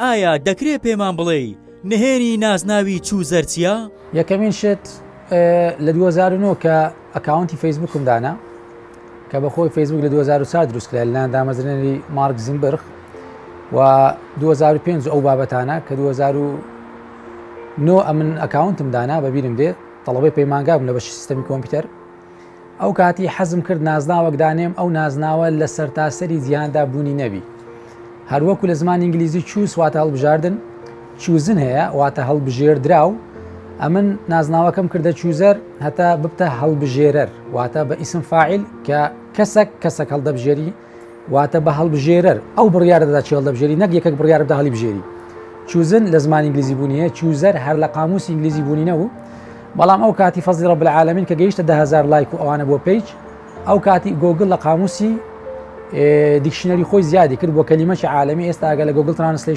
ئایا دەکرێت پێمان بڵێ نهێنی نازناوی چووزەر چییە؟ یەکەمین شت لە 2009 کە ئەکاونتی فەیسبوکم دانا کە بەخۆی فەیسبوک لە 2004 دروستکرا لەلایەن دامەزرێنەری مارک زینبرغ و 2005 ئەو بابەتانە کە 2009 ئەمن ئەکاونتم دانا بەبیرم دێت تەڵەبەی پەیمانگا بووم لە بەشی سیستەمی کۆمپیوتەر. ئەو کاتی حەزم کرد نازناوەک دانێم، ئەو نازناوە لە سەرتاسەری جیهاندا بوونی نەبی. هەروەکو لە زمانی ئینگلیزی چووس واتە هەڵبژاردن، چوزن هەیە واتە هەڵبژێردراو. ئەمن نازناوەکەم کردە چوزەر هەتا ببتە هەڵبژێرەر واتە بە ئیسم فاعیل کە کەسێک هەڵدەبژێری واتە بە هەڵبژێرەر ئەو بڕیارە دەدا چی هەڵدەبژێری نەک یەکێک بڕیارە بدا هەڵی بژێری. چوزن لە زمانی ئینگلیزی بوونیە، چوزەر هەر لە قاموسی ئینگلیزی بوونی نەبوو. بەڵام ئەو کاتی فەزلی ڕەب العالەمین کە گەیشتە 10,000 لایک و ئەوانە بۆ پیج، ئەو کاتی گۆگل لە قاموسی دیکشنەری خۆی زیادی کرد بۆ کەلیمەی عالەمی. ئێستا ئەگە لە گۆگل ترانسلیشن